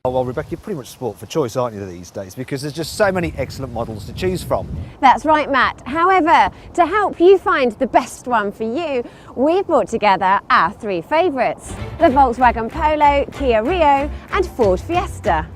Oh, well, Rebecca, you're pretty much sport for choice, aren't you, these days? Because there's just so many excellent models to choose from. That's right, Matt. However, to help you find the best one for you, we've brought together our three favourites: the Volkswagen Polo, Kia Rio and Ford Fiesta.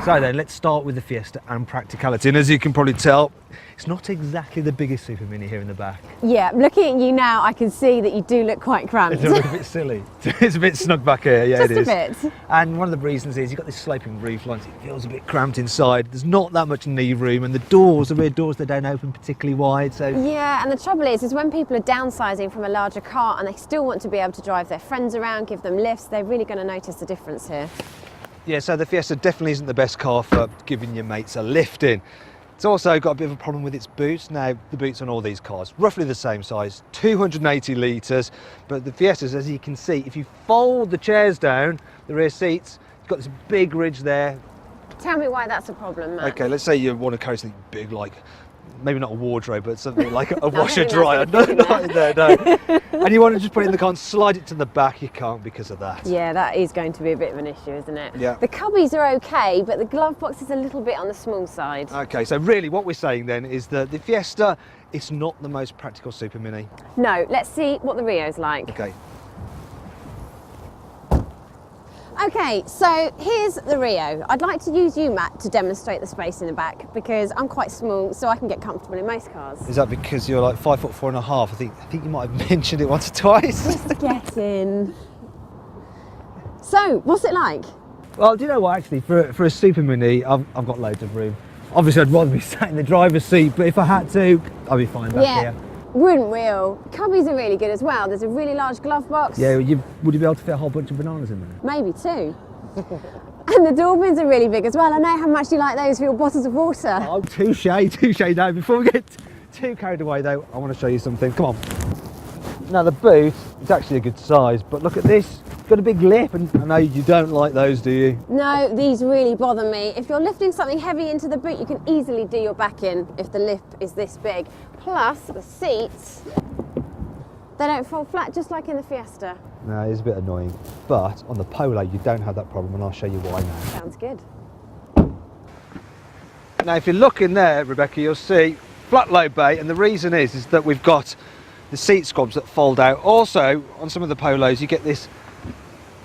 So then, let's start with the Fiesta and practicality. And as you can probably tell, it's not exactly the biggest Super Mini here in the back. Yeah, looking at you now, I can see that you do look quite cramped. It's a little bit silly. It's a bit snug back here, yeah, Just it is. a bit. And one of the reasons is you've got this sloping roof line, so it feels a bit cramped inside. There's not that much knee room, and the doors, the rear doors, they don't open particularly wide. So yeah, and the trouble is when people are downsizing from a larger car and they still want to be able to drive their friends around, give them lifts, they're really going to notice the difference here. yeah, so the Fiesta definitely isn't the best car for giving your mates a lift in. It's also got a bit of a problem with its boots. Now, the boots on all these cars, roughly the same size, 280 litres, but the Fiestas, as you can see, if you fold the chairs down, the rear seats, you've got this big ridge there. Tell me why that's a problem, Matt. Okay, let's say you want to carry something big, like maybe not a wardrobe, but something like a washer dryer. No, not in there, no. And you want to just put it in the car and slide it to the back. You can't because of that. Yeah, that is going to be a bit of an issue, isn't it? Yeah. The cubbies are okay, but the glove box is a little bit on the small side. Okay, so really what we're saying then is that the Fiesta, it's not the most practical Super Mini. No, let's see what the Rio's like. Okay. Okay, so here's the Rio. I'd like to use you, Matt, to demonstrate the space in the back because I'm quite small, so I can get comfortable in most cars. Is that because you're like 5'4.5"? I think you might have mentioned it once or twice. Just get in. So, what's it like? Well, do you know what, actually, for a Super Mini, I've got loads of room. Obviously, I'd rather be sat in the driver's seat, but if I had to, I'd be fine back here. Wouldn't we all? Cubbies are really good as well. There's a really large glove box. Yeah, would you be able to fit a whole bunch of bananas in there? Maybe two. And the door bins are really big as well. I know how much you like those for your bottles of water. Oh, touche. Now, before we get too carried away though, I want to show you something. Come on. Now the boot, it's actually a good size, but look at this. It's got a big lip, and I know you don't like those, do you? No, these really bother me. If you're lifting something heavy into the boot, you can easily do your back in if the lip is this big. Plus, the seats, they don't fall flat, just like in the Fiesta. No, it's a bit annoying. But on the Polo, you don't have that problem, and I'll show you why now. Sounds good. Now, if you look in there, Rebecca, you'll see flat low bay, and the reason is that we've got the seat squabs that fold out. Also, on some of the Polos, you get this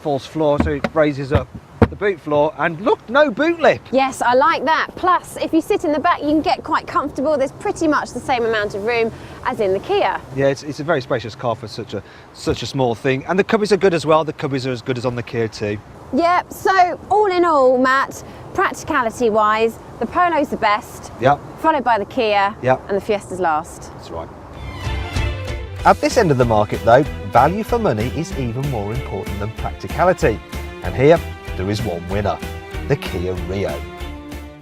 false floor, so it raises up the boot floor, and look, no boot lip. Yes, I like that. Plus, if you sit in the back, you can get quite comfortable. There's pretty much the same amount of room as in the Kia. Yeah, it's a very spacious car for such a small thing, and the cubbies are good as well. The cubbies are as good as on the Kia too. Yeah, so all in all, Matt, practicality-wise, the Polo's the best. Yep. Followed by the Kia. Yep. And the Fiesta's last. That's right. At this end of the market though, value for money is even more important than practicality. And here, there is one winner, the Kia Rio.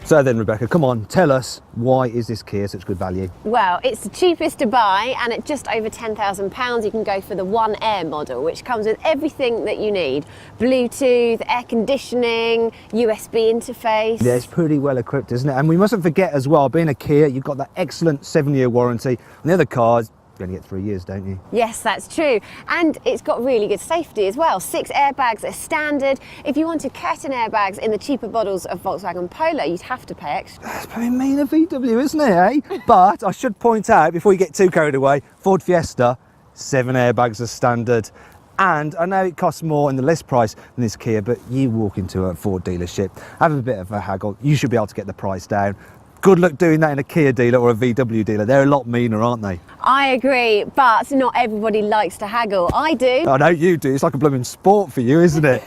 So then, Rebecca, come on, tell us, why is this Kia such good value? Well, it's the cheapest to buy, and at just over £10,000 you can go for the One Air model, which comes with everything that you need. Bluetooth, air conditioning, USB interface. Yeah, it's pretty well equipped, isn't it? And we mustn't forget as well, being a Kia, you've got that excellent 7-year warranty. On the other cars, you only get 3 years, don't you? Yes, that's true. And it's got really good safety as well. 6 airbags are standard. If you wanted curtain airbags in the cheaper models of Volkswagen Polo, you'd have to pay extra. That's probably mean a VW, isn't it, eh? But I should point out, before you get too carried away, Ford Fiesta, 7 airbags are standard. And I know it costs more in the list price than this Kia, but you walk into a Ford dealership, have a bit of a haggle, you should be able to get the price down. Good luck doing that in a Kia dealer or a VW dealer. They're a lot meaner, aren't they? I agree, but not everybody likes to haggle. I do. I know you do. It's like a blooming sport for you, isn't it?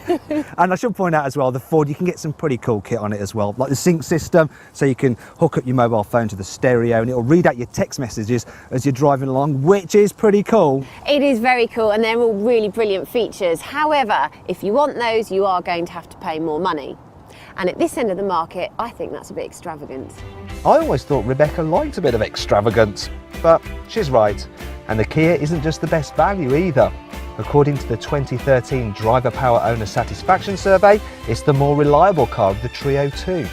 And I should point out as well, the Ford, you can get some pretty cool kit on it as well, like the sync system, so you can hook up your mobile phone to the stereo and it'll read out your text messages as you're driving along, which is pretty cool. It is very cool, and they're all really brilliant features. However, if you want those, you are going to have to pay more money. And at this end of the market, I think that's a bit extravagant. I always thought Rebecca liked a bit of extravagance, but she's right. And the Kia isn't just the best value either. According to the 2013 Driver Power Owner Satisfaction Survey, it's the more reliable car of the trio too.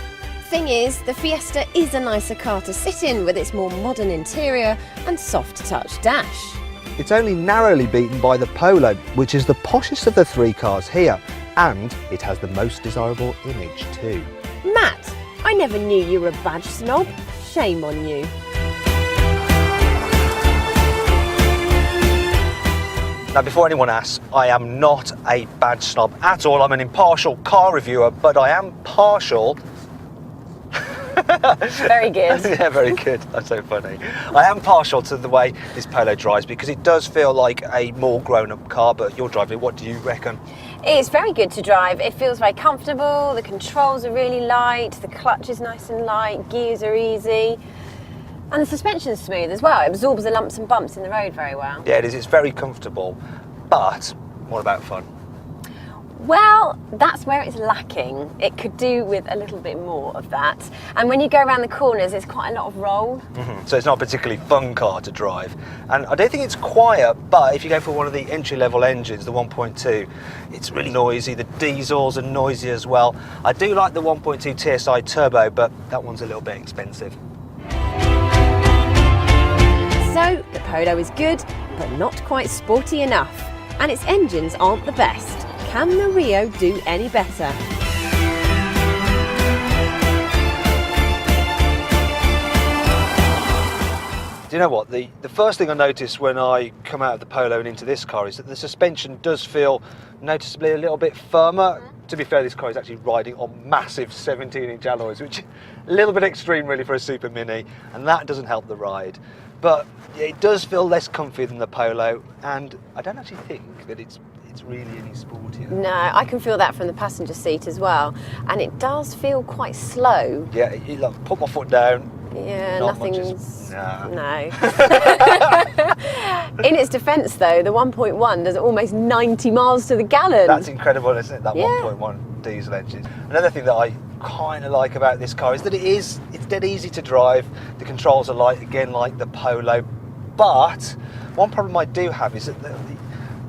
Thing is, the Fiesta is a nicer car to sit in with its more modern interior and soft touch dash. It's only narrowly beaten by the Polo, which is the poshest of the three cars here, and it has the most desirable image too. Matt, I never knew you were a badge snob. Shame on you. Now, before anyone asks, I am not a badge snob at all. I'm an impartial car reviewer, but I am partial. Very good. Yeah, very good. That's so funny. I am partial to the way this Polo drives because it does feel like a more grown-up car, but you're driving it. What do you reckon? It's very good to drive. It feels very comfortable. The controls are really light. The clutch is nice and light. Gears are easy. And the suspension's smooth as well. It absorbs the lumps and bumps in the road very well. Yeah, it is. It's very comfortable. But what about fun? Well, that's where it's lacking. It could do with a little bit more of that. And when you go around the corners, there's quite a lot of roll. So it's not a particularly fun car to drive. And I don't think it's quiet, but if you go for one of the entry-level engines, the 1.2, it's really noisy. The diesels are noisy as well. I do like the 1.2 TSI Turbo, but that one's a little bit expensive. So, the Polo is good, but not quite sporty enough. And its engines aren't the best. Can the Rio do any better? Do you know what? The first thing I noticed when I come out of the Polo and into this car is that the suspension does feel noticeably a little bit firmer. To be fair, this car is actually riding on massive 17-inch alloys, which is a little bit extreme really for a Super Mini, and that doesn't help the ride. But it does feel less comfy than the Polo, and I don't actually think that it's really any sportier. No, I can feel that from the passenger seat as well. And it does feel quite slow. Yeah, you like, put my foot down. Yeah, nothing's... No. In its defence though, the 1.1 does almost 90 miles to the gallon. That's incredible, isn't it? That Yeah. 1.1 diesel engine. Another thing that I kind of like about this car is that it's dead easy to drive. The controls are light, again, like the Polo. But one problem I do have is that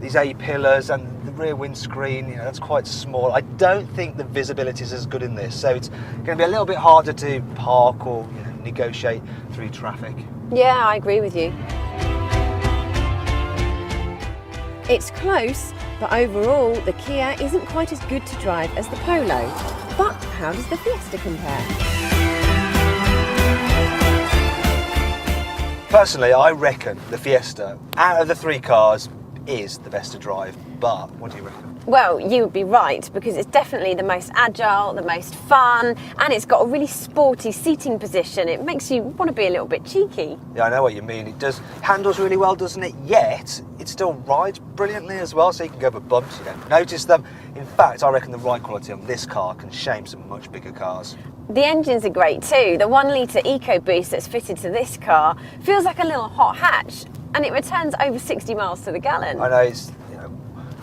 these A-pillars and the rear windscreen, you know, that's quite small. I don't think the visibility is as good in this, so it's going to be a little bit harder to park or negotiate through traffic. Yeah, I agree with you. It's close, but overall the Kia isn't quite as good to drive as the Polo. But how does the Fiesta compare? Personally, I reckon the Fiesta, out of the three cars, is the best to drive. But what do you reckon? Well, you would be right, because it's definitely the most agile, the most fun, and it's got a really sporty seating position. It makes you want to be a little bit cheeky. Yeah, I know what you mean. It does handles really well, doesn't it? Yet, it still rides brilliantly as well, so you can go over bumps, you don't notice them. In fact, I reckon the ride quality on this car can shame some much bigger cars. The engines are great too. The 1 litre EcoBoost that's fitted to this car feels like a little hot hatch, and it returns over 60 miles to the gallon. I know, it's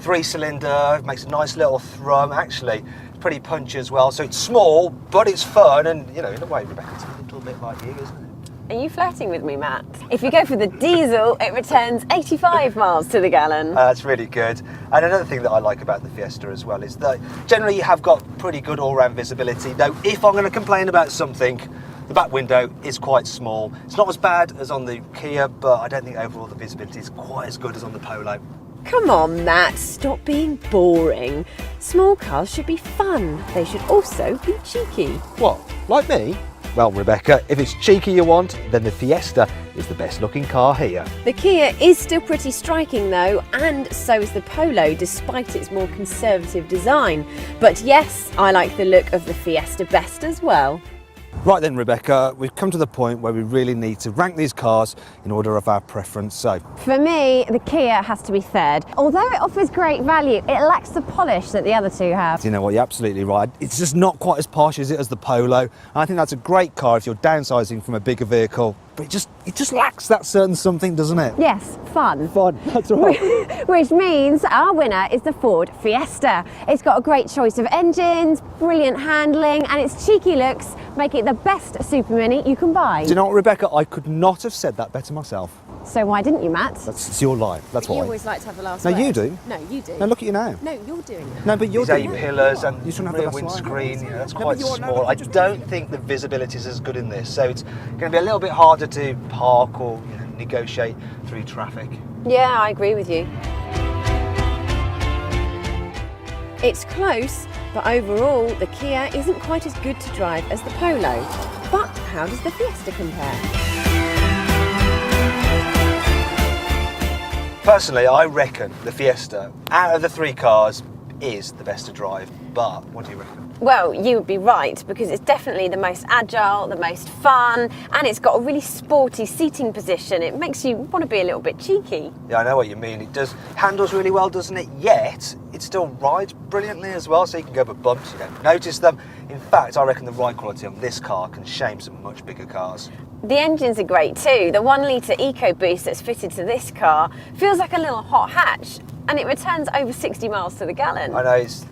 3-cylinder, makes a nice little thrum. Actually, it's pretty punchy as well. So it's small, but it's fun, and in a way, Rebecca, it's a little bit like you, isn't it? Are you flirting with me, Matt? If you go for the diesel, it returns 85 miles to the gallon. That's really good. And another thing that I like about the Fiesta as well is that generally you have got pretty good all-round visibility. Though, if I'm going to complain about something, the back window is quite small. It's not as bad as on the Kia, but I don't think overall the visibility is quite as good as on the Polo. Come on, Matt, stop being boring. Small cars should be fun. They should also be cheeky. What, like me? Well, Rebecca, if it's cheeky you want, then the Fiesta is the best looking car here. The Kia is still pretty striking though, and so is the Polo despite its more conservative design. But yes, I like the look of the Fiesta best as well. Right then, Rebecca, we've come to the point where we really need to rank these cars in order of our preference. So, for me, the Kia has to be third. Although it offers great value, it lacks the polish that the other two have. you know what, you're absolutely right. It's just not quite as posh as the Polo. And I think that's a great car if you're downsizing from a bigger vehicle. but it just lacks that certain something, doesn't it? Yes, fun. Fun, that's right. Which means our winner is the Ford Fiesta. It's got a great choice of engines, brilliant handling, and its cheeky looks make it the best super mini you can buy. Do you know what, Rebecca? I could not have said that better myself. So why didn't you, Matt? It's your line, that's why. You always like to have the last No, word. you do. No, you do. No, look at you now. No, you're doing it. No, but you're These doing 8 it. pillars and You shouldn't have the rear last line. windscreen, you know, that's No, but quite you're- no, small. I don't think the visibility is as good in this, so it's going to be a little bit harder to park or negotiate through traffic. Yeah, I agree with you. It's close, but overall the Kia isn't quite as good to drive as the Polo. But how does the Fiesta compare? Personally, I reckon the Fiesta, out of the 3 cars, is the best to drive. But what do you reckon? Well, you would be right, because it's definitely the most agile, the most fun, and it's got a really sporty seating position. It makes you want to be a little bit cheeky. Yeah, I know what you mean. It does handles really well, doesn't it? Yet it still rides brilliantly as well, so you can go over bumps, you don't notice them. In fact, I reckon the ride quality on this car can shame some much bigger cars. The engines are great too. The 1 litre EcoBoost that's fitted to this car feels like a little hot hatch, and it returns over 60 miles to the gallon. I know it's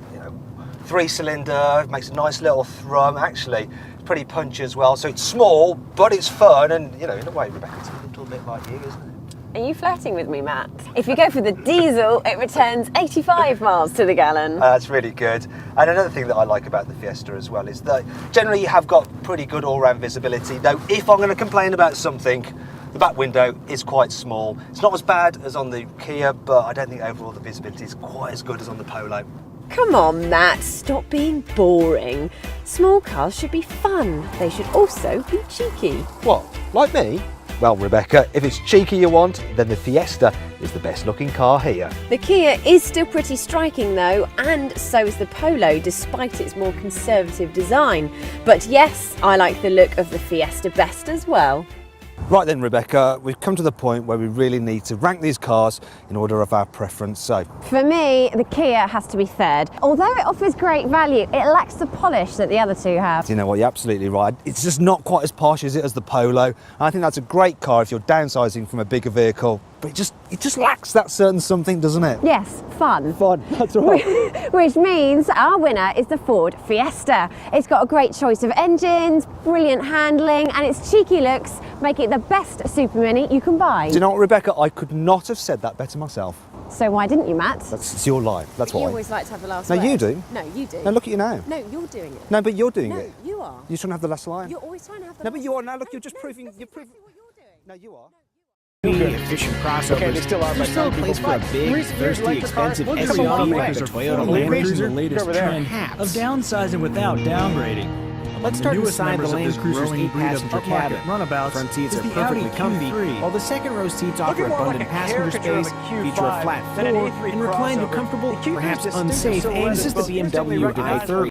3-cylinder, makes a nice little thrum. Actually, it's pretty punchy as well. So it's small, but it's fun, and in a way, Rebecca, it's a little bit like you, isn't it? Are you flirting with me, Matt? If you go for the diesel, it returns 85 miles to the gallon. That's really good. And another thing that I like about the Fiesta as well is that generally you have got pretty good all-round visibility. Though, if I'm going to complain about something, the back window is quite small. It's not as bad as on the Kia, but I don't think overall the visibility is quite as good as on the Polo. Come on, Matt, stop being boring. Small cars should be fun. They should also be cheeky. What, like me? Well, Rebecca, if it's cheeky you want, then the Fiesta is the best looking car here. The Kia is still pretty striking though, and so is the Polo despite its more conservative design. But yes, I like the look of the Fiesta best as well. Right then, Rebecca, we've come to the point where we really need to rank these cars in order of our preference. So, For me, the Kia has to be third. Although it offers great value, it lacks the polish that the other two have. you know what, you're absolutely right. It's just not quite as posh, is it, as the Polo. And I think that's a great car if you're downsizing from a bigger vehicle. But it just lacks that certain something, doesn't it? Yes, fun. Fun, that's right. Which means our winner is the Ford Fiesta. It's got a great choice of engines, brilliant handling, and its cheeky looks make it the best super mini you can buy. Do you know what, Rebecca? I could not have said that better myself. So why didn't you, Matt? It's your line, that's why. You always like to have the last No, word. you do. No, you do. No, look at you now. No, you're doing it. No, but you're doing No, it. you are. You shouldn't have the last line. You're always trying to have the No, last but you are word. now. Look, No, you're just no, proving. that's You're proving. exactly what you're doing. No, you are. Efficient crossovers. Okay, they still are, There's but still a some place people for a buy big, here's thirsty, electric cars. expensive Look, SUV come on, like right. a Toyota Over Land there. Cruiser, Over latest there. trend Of downsizing without downgrading. Let's The start newest inside the members of Land this Cruiser's growing breed of 8-passenger upmarket cabin. runabouts Front seats is are the perfectly Audi comfy, Q3. while the second row seats offer more abundant like a passenger caricature of space, a Q5 feature a flat than an floor, A3 and recline to crossover. comfortable, The Q3 is perhaps distinctive unsafe, silhouette this is the is both instantly BMW i30.